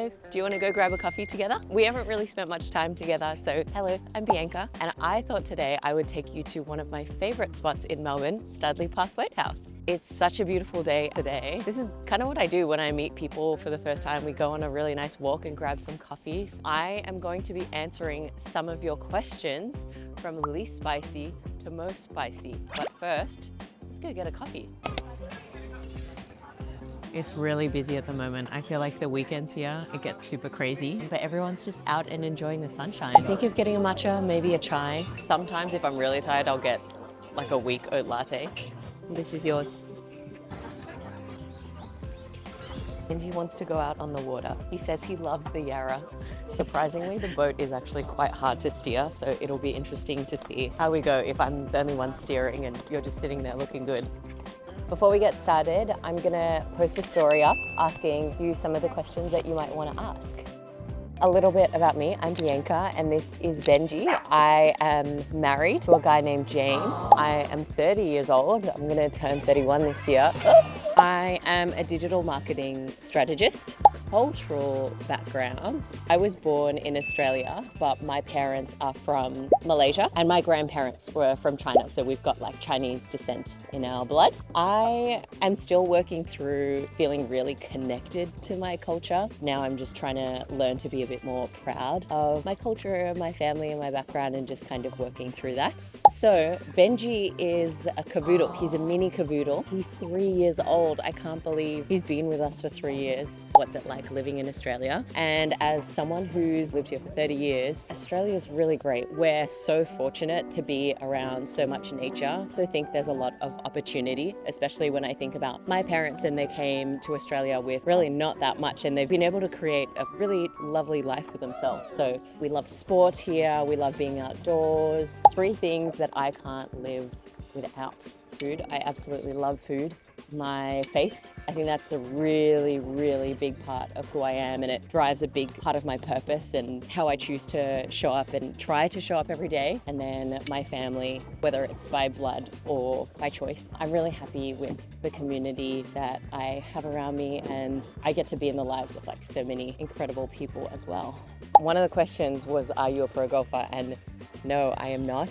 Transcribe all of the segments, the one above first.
Hello, do you want to go grab a coffee together? We haven't really spent much time together, so hello, I'm Bianca, and I thought today I would take you to one of my favorite spots in Melbourne, Studley Park Boathouse. It's such a beautiful day today. This is kind of what I do when I meet people for the first time. We go on a really nice walk and grab some coffees. I am going to be answering some of your questions from least spicy to most spicy. But first, let's go get a coffee. It's really busy at the moment. I feel like the weekends here, it gets super crazy, but everyone's just out and enjoying the sunshine. Think of getting a matcha, maybe a chai. Sometimes if I'm really tired, I'll get like a weak oat latte. This is yours. Benji wants to go out on the water. He says he loves the Yarra. Surprisingly, the boat is actually quite hard to steer, so it'll be interesting to see how we go if I'm the only one steering and you're just sitting there looking good. Before we get started, I'm gonna post a story up asking you some of the questions that you might want to ask. A little bit about me, I'm Bianca and this is Benji. I am married to a guy named James. I am 30 years old. I'm gonna turn 31 this year. I am a digital marketing strategist. Cultural background. I was born in Australia, but my parents are from Malaysia and my grandparents were from China, so we've got like Chinese descent in our blood. I am still working through feeling really connected to my culture. Now I'm just trying to learn to be a bit more proud of my culture, my family and my background and just kind of working through that. So Benji is a cavoodle. He's a mini cavoodle. He's 3 years old. I can't believe he's been with us for 3 years. What's it like living in Australia? And as someone who's lived here for 30 years, Australia is really great. We're so fortunate to be around so much nature. So I think there's a lot of opportunity, especially when I think about my parents and they came to Australia with really not that much and they've been able to create a really lovely life for themselves. So we love sport here, we love being outdoors. 3 things that I can't live without. Food, I absolutely love food. My faith, I think that's a really, really big part of who I am and it drives a big part of my purpose and how I choose to show up and try to show up every day. And then my family, whether it's by blood or by choice. I'm really happy with the community that I have around me and I get to be in the lives of like so many incredible people as well. One of the questions was, are you a pro golfer? And no, I am not.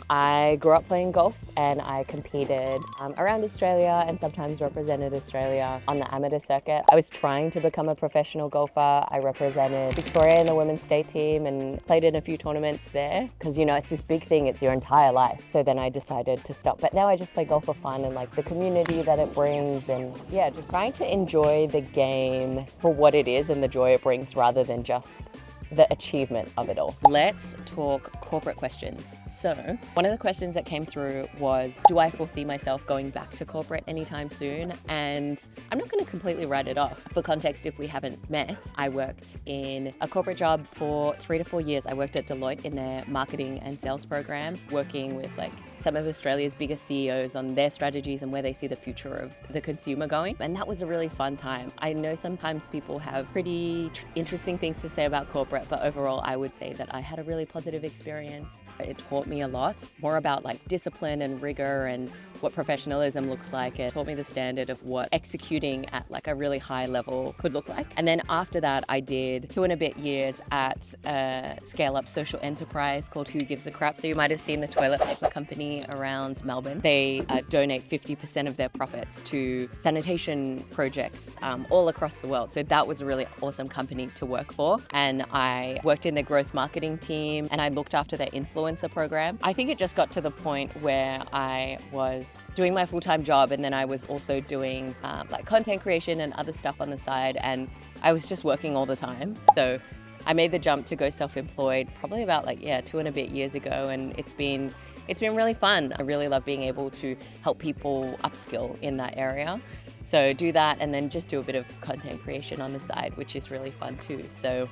I grew up playing golf and I competed around Australia and sometimes represented Australia on the amateur circuit. I was trying to become a professional golfer. I represented Victoria in the women's state team and played in a few tournaments there because, you know, it's this big thing, it's your entire life. So then I decided to stop. But now I just play golf for fun and like the community that it brings and yeah, just trying to enjoy the game for what it is and the joy it brings rather than just the achievement of it all. Let's talk corporate questions. So one of the questions that came through was, do I foresee myself going back to corporate anytime soon? And I'm not going to completely write it off. For context, if we haven't met, I worked in a corporate job for 3 to 4 years. I worked at Deloitte in their marketing and sales program, working with like some of Australia's biggest CEOs on their strategies and where they see the future of the consumer going. And that was a really fun time. I know sometimes people have pretty interesting things to say about corporate, but overall I would say that I had a really positive experience. It taught me a lot more about like discipline and rigor and what professionalism looks like. It taught me the standard of what executing at like a really high level could look like. And then after that I did 2 and a bit years at a scale up social enterprise called Who Gives a Crap. So you might have seen the toilet paper company around Melbourne. They donate 50% of their profits to sanitation projects all across the world. So that was a really awesome company to work for. And I worked in their growth marketing team and I looked after their influencer program. I think it just got to the point where I was doing my full-time job and then I was also doing like content creation and other stuff on the side and I was just working all the time. So I made the jump to go self-employed probably about 2 and a bit years ago and it's been really fun. I really love being able to help people upskill in that area. So do that and then just do a bit of content creation on the side, which is really fun too. So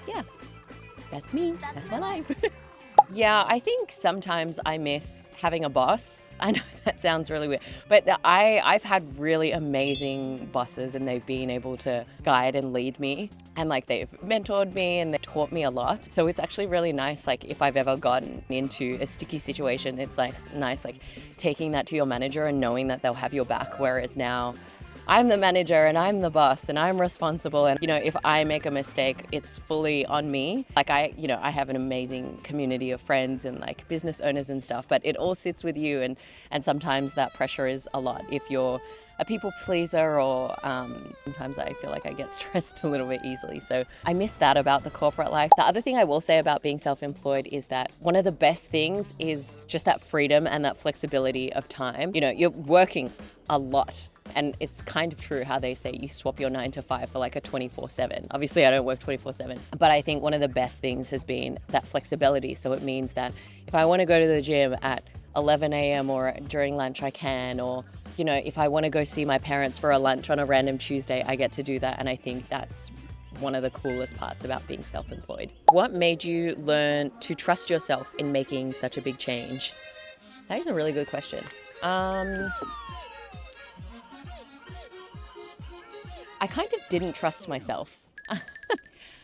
yeah, that's me. That's my life. Yeah, I think sometimes I miss having a boss. I know that sounds really weird, but I've had really amazing bosses and they've been able to guide and lead me and like they've mentored me and they've taught me a lot. So it's actually really nice, like if I've ever gotten into a sticky situation, it's nice like taking that to your manager and knowing that they'll have your back. Whereas now I'm the manager and I'm the boss and I'm responsible. And, if I make a mistake, it's fully on me. Like I have an amazing community of friends and like business owners and stuff, but it all sits with you. And sometimes that pressure is a lot if you're a people pleaser, or sometimes I feel like I get stressed a little bit easily. So I miss that about the corporate life. The other thing I will say about being self-employed is that one of the best things is just that freedom and that flexibility of time. You're working a lot. And it's kind of true how they say you swap your 9 to 5 for like a 24/7. Obviously, I don't work 24/7, but I think one of the best things has been that flexibility. So it means that if I want to go to the gym at 11 a.m. or during lunch, I can, or if I want to go see my parents for a lunch on a random Tuesday, I get to do that. And I think that's one of the coolest parts about being self-employed. What made you learn to trust yourself in making such a big change? That is a really good question. I kind of didn't trust myself.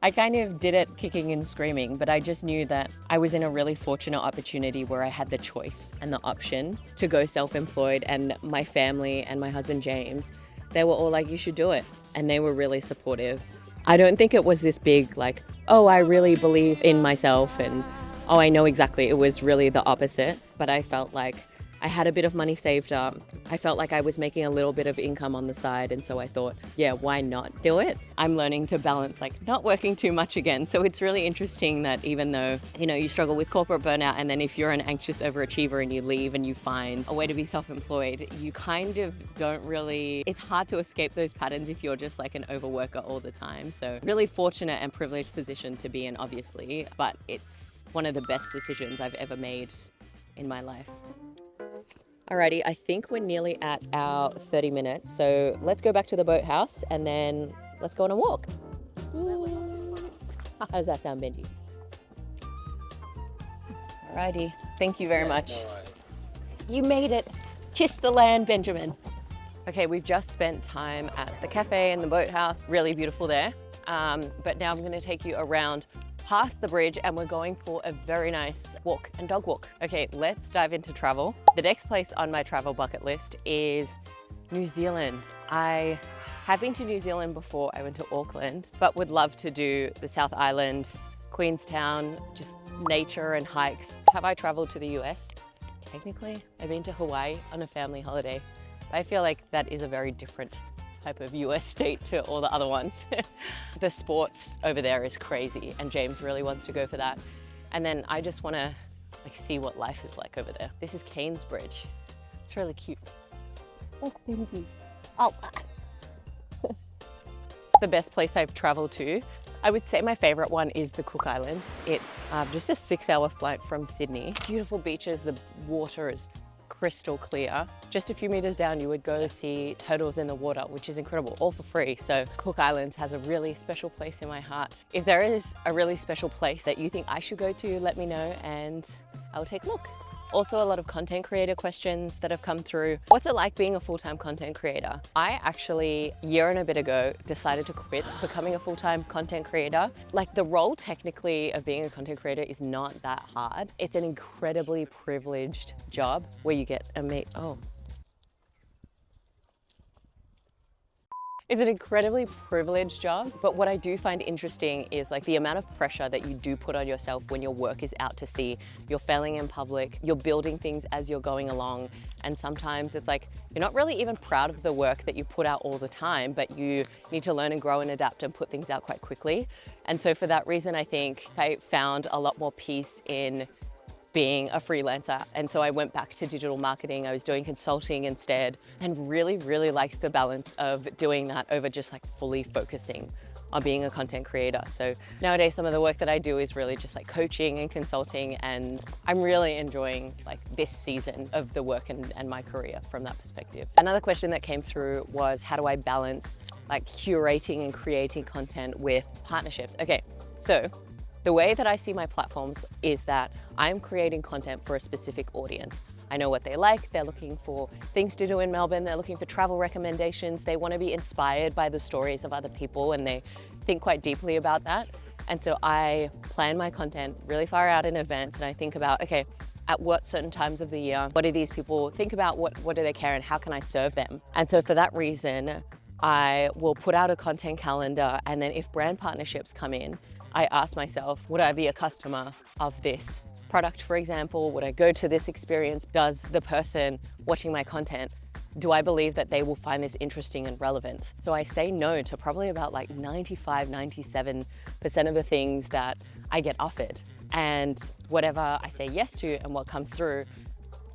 I kind of did it kicking and screaming, but I just knew that I was in a really fortunate opportunity where I had the choice and the option to go self-employed. And my family and my husband, James, they were all like, you should do it. And they were really supportive. I don't think it was this big like, oh, I really believe in myself and, oh, I know exactly. It was really the opposite. But I felt like I had a bit of money saved up. I felt like I was making a little bit of income on the side. And so I thought, yeah, why not do it? I'm learning to balance like not working too much again. So it's really interesting that even though, you struggle with corporate burnout, and then if you're an anxious overachiever and you leave and you find a way to be self-employed, you kind of don't really, it's hard to escape those patterns if you're just like an overworker all the time. So really fortunate and privileged position to be in, obviously, but it's one of the best decisions I've ever made in my life. Alrighty, I think we're nearly at our 30 minutes, so let's go back to the boathouse and then let's go on a walk. How does that sound, Benji? Alrighty, thank you very much. You made it. Kiss the land, Benjamin. Okay, we've just spent time at the cafe and the boathouse. Really beautiful there. But now I'm going to take you around past the bridge and we're going for a very nice walk and dog walk. Okay, let's dive into travel. The next place on my travel bucket list is New Zealand. I have been to New Zealand before. I went to Auckland, but would love to do the South Island, Queenstown, just nature and hikes. Have I traveled to the US? Technically, I've been to Hawaii on a family holiday. I feel like that is a very different type of US state to all the other ones. The sports over there is crazy and James really wants to go for that. And then I just want to see what life is like over there. This is Cairns Bridge. It's really cute. Oh, baby. Oh. It's the best place I've traveled to. I would say my favorite one is the Cook Islands. It's just a 6-hour flight from Sydney. Beautiful beaches, the water is crystal clear. Just a few meters down you would go see turtles in the water, which is incredible, all for free. So Cook Islands has a really special place in my heart. If there is a really special place that you think I should go to, let me know and I'll take a look. Also, a lot of content creator questions that have come through. What's it like being a full-time content creator? I actually, a year and a bit ago, decided to quit becoming a full-time content creator. Like, the role technically of being a content creator is not that hard. It's an incredibly privileged job where you get It's an incredibly privileged job, but what I do find interesting is like the amount of pressure that you do put on yourself when your work is out to sea. You're failing in public, you're building things as you're going along, and sometimes it's like you're not really even proud of the work that you put out all the time, but you need to learn and grow and adapt and put things out quite quickly. And so for that reason, I think I found a lot more peace in being a freelancer. And so I went back to digital marketing. I was doing consulting instead and really, really liked the balance of doing that over just like fully focusing on being a content creator. So nowadays, some of the work that I do is really just like coaching and consulting, and I'm really enjoying like this season of the work and my career from that perspective. Another question that came through was, how do I balance like curating and creating content with partnerships? Okay, so the way that I see my platforms is that I'm creating content for a specific audience. I know what they like. They're looking for things to do in Melbourne. They're looking for travel recommendations. They want to be inspired by the stories of other people, and they think quite deeply about that. And so I plan my content really far out in advance, and I think about, okay, at what certain times of the year, what do these people think about, what do they care, and how can I serve them? And so for that reason, I will put out a content calendar, and then if brand partnerships come in, I ask myself, would I be a customer of this product, for example? Would I go to this experience? Does the person watching my content, do I believe that they will find this interesting and relevant? So I say no to probably about like 95, 97% of the things that I get offered. And whatever I say yes to and what comes through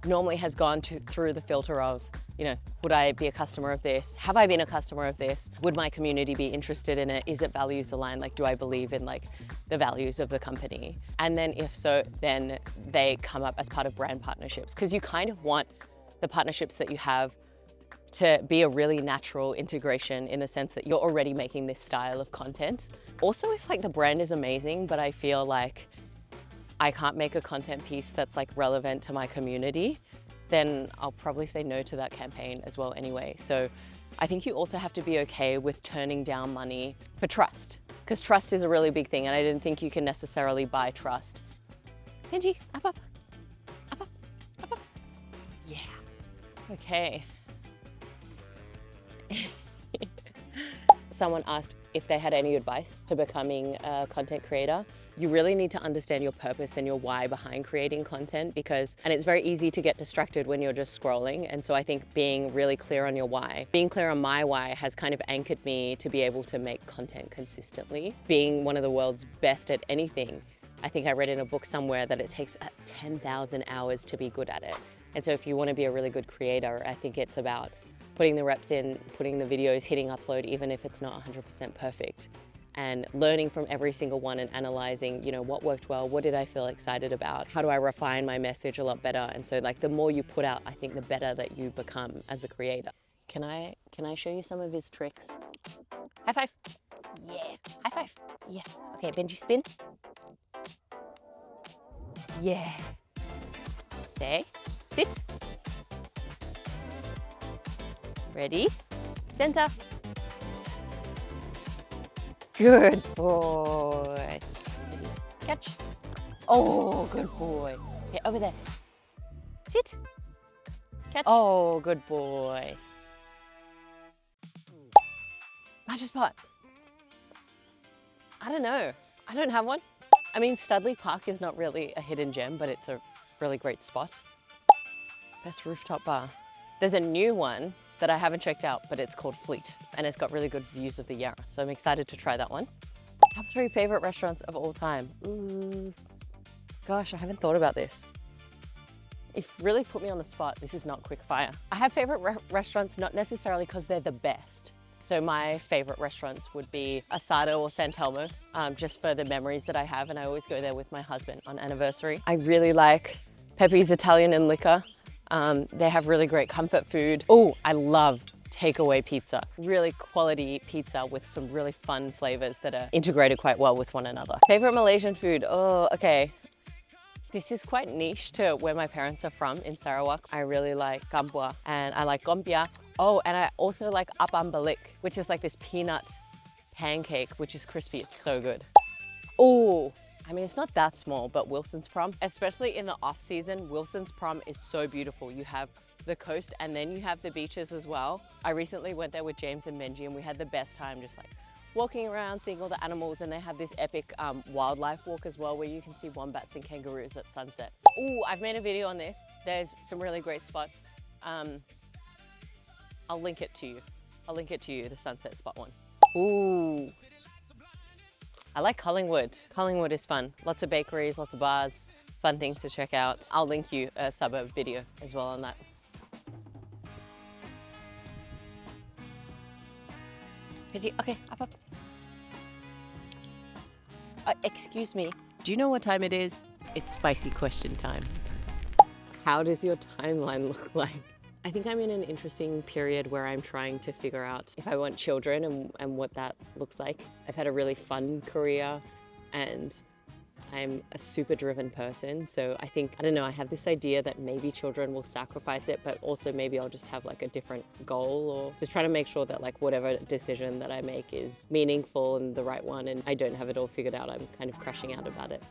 normally has gone through the filter of, you know, would I be a customer of this? Have I been a customer of this? Would my community be interested in it? Is it values aligned? Like, do I believe in like the values of the company? And then if so, then they come up as part of brand partnerships, because you kind of want the partnerships that you have to be a really natural integration in the sense that you're already making this style of content. Also, if like the brand is amazing, but I feel like I can't make a content piece that's like relevant to my community, then I'll probably say no to that campaign as well anyway. So I think you also have to be okay with turning down money for trust, because trust is a really big thing, and I didn't think you can necessarily buy trust. Benji, up, up, up, up, up, up. Yeah, okay. Someone asked if they had any advice to becoming a content creator. You really need to understand your purpose and your why behind creating content, and it's very easy to get distracted when you're just scrolling. And so I think being really clear on your why, being clear on my why has kind of anchored me to be able to make content consistently. Being one of the world's best at anything, I think I read in a book somewhere that it takes 10,000 hours to be good at it. And so if you want to be a really good creator, I think it's about putting the reps in, putting the videos, hitting upload, even if it's not 100% perfect, and learning from every single one and analyzing, you know, what worked well, what did I feel excited about, how do I refine my message a lot better? And so like the more you put out, I think the better that you become as a creator. Can I show you some of his tricks? High five. Yeah, high five. Yeah. Okay, Benji, spin. Yeah. Stay, sit. Ready, center. Good boy. Catch. Oh, good boy. Okay, over there. Sit. Catch. Oh, good boy. Magic spot. I don't know. I don't have one. I mean, Studley Park is not really a hidden gem, but it's a really great spot. Best rooftop bar. There's a new one that I haven't checked out, but it's called Fleet, and it's got really good views of the Yarra. So I'm excited to try that one. Top 3 favorite restaurants of all time. Ooh, gosh, I haven't thought about this. If you really put me on the spot, this is not quick fire. I have favorite restaurants, not necessarily because they're the best. So my favorite restaurants would be Asada or San Telmo, just for the memories that I have, and I always go there with my husband on anniversary. I really like Pepe's Italian and Liquor. They have really great comfort food. Oh, I love takeaway pizza. Really quality pizza with some really fun flavors that are integrated quite well with one another. Favorite Malaysian food? Oh, okay. This is quite niche to where my parents are from in Sarawak. I really like gambua and I like gompia. Oh, and I also like apam balik, which is like this peanut pancake, which is crispy. It's so good. Oh, I mean, it's not that small, but Wilson's Prom, especially in the off season, Wilson's Prom is so beautiful. You have the coast and then you have the beaches as well. I recently went there with James and Benji and we had the best time just like walking around, seeing all the animals, and they have this epic wildlife walk as well where you can see wombats and kangaroos at sunset. Ooh, I've made a video on this. There's some really great spots. I'll link it to you. I'll link it to you, the sunset spot one. Ooh. I like Collingwood. Collingwood is fun. Lots of bakeries, lots of bars, fun things to check out. I'll link you a suburb video as well on that. Okay, up. Excuse me. Do you know what time it is? It's spicy question time. How does your timeline look like? I think I'm in an interesting period where I'm trying to figure out if I want children and what that looks like. I've had a really fun career and I'm a super driven person. So I think, I don't know, I have this idea that maybe children will sacrifice it, but also maybe I'll just have like a different goal, or just try to make sure that like whatever decision that I make is meaningful and the right one, and I don't have it all figured out. I'm kind of crashing out about it.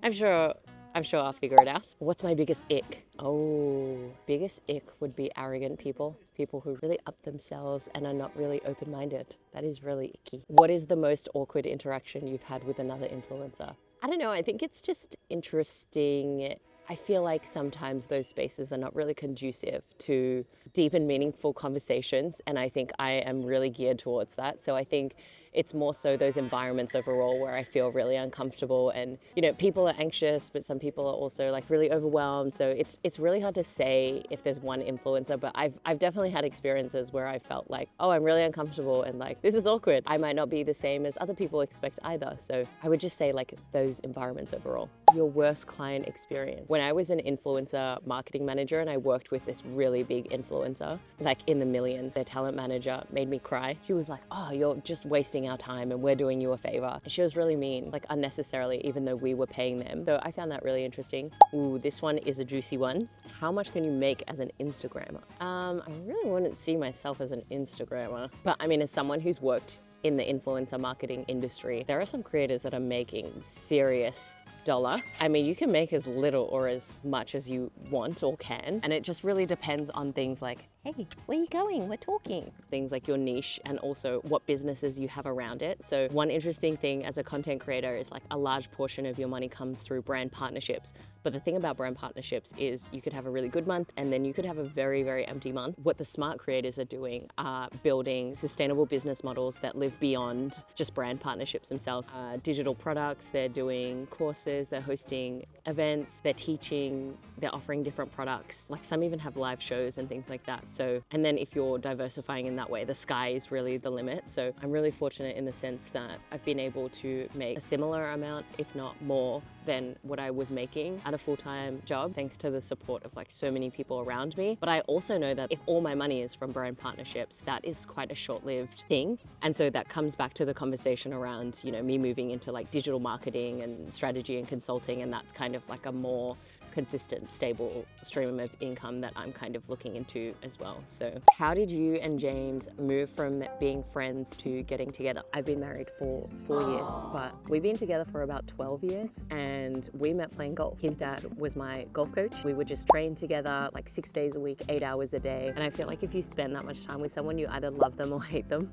I'm sure I'm sure I'll figure it out. What's my biggest ick? Oh, biggest ick would be arrogant people. People who really up themselves and are not really open-minded. That is really icky. What is the most awkward interaction you've had with another influencer? I don't know, I think it's just interesting. I feel like sometimes those spaces are not really conducive to deep and meaningful conversations, and I think I am really geared towards that. So I think it's more so those environments overall where I feel really uncomfortable, and you know, people are anxious, but some people are also like really overwhelmed. So it's really hard to say if there's one influencer, but I've definitely had experiences where I felt like, oh, I'm really uncomfortable and like this is awkward. I might not be the same as other people expect either. So I would just say like those environments overall. Your worst client experience. When I was an influencer marketing manager and I worked with this really big influencer, like in the millions, their talent manager made me cry. She was like, oh, you're just wasting our time and we're doing you a favor. And she was really mean, like unnecessarily, even though we were paying them. So I found that really interesting. Ooh, this one is a juicy one. How much can you make as an Instagrammer? I really wouldn't see myself as an Instagrammer, but I mean, as someone who's worked in the influencer marketing industry, there are some creators that are making serious dollar. I mean, you can make as little or as much as you want or can, and it just really depends on things like, hey, where are you going? We're talking. Things like your niche and also what businesses you have around it. So one interesting thing as a content creator is like a large portion of your money comes through brand partnerships. But the thing about brand partnerships is you could have a really good month and then you could have a very, very empty month. What the smart creators are doing are building sustainable business models that live beyond just brand partnerships themselves. Digital products, they're doing courses, they're hosting events, they're teaching, they're offering different products. Like some even have live shows and things like that. So, and then if you're diversifying in that way, the sky is really the limit. So I'm really fortunate in the sense that I've been able to make a similar amount, if not more, than what I was making at a full-time job, thanks to the support of like so many people around me. But I also know that if all my money is from brand partnerships, that is quite a short-lived thing. And so that comes back to the conversation around, you know, me moving into like digital marketing and strategy and consulting. And that's kind of like a more consistent, stable stream of income that I'm kind of looking into as well. So how did you and James move from being friends to getting together? I've been married for 4 years, but we've been together for about 12 years and we met playing golf. His dad was my golf coach. We would just train together like 6 days a week, 8 hours a day. And I feel like if you spend that much time with someone, you either love them or hate them.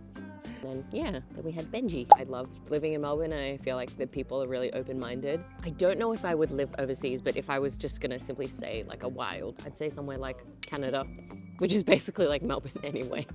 And yeah, then we had Benji. I love living in Melbourne and I feel like the people are really open-minded. I don't know if I would live overseas, but if I was just gonna simply say like a wild, I'd say somewhere like Canada, which is basically like Melbourne anyway.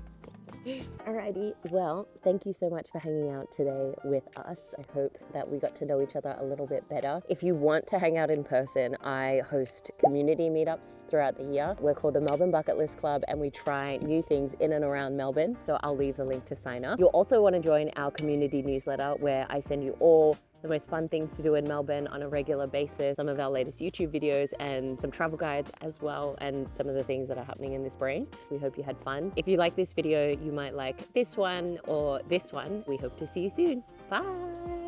Alrighty, well, thank you so much for hanging out today with us. I hope that we got to know each other a little bit better. If you want to hang out in person, I host community meetups throughout the year. We're called the Melbourne Bucket List Club and we try new things in and around Melbourne. So I'll leave the link to sign up. You'll also want to join our community newsletter where I send you all the most fun things to do in Melbourne on a regular basis, some of our latest YouTube videos and some travel guides as well, and some of the things that are happening in this brain. We hope you had fun. If you like this video, you might like this one or this one. We hope to see you soon. Bye.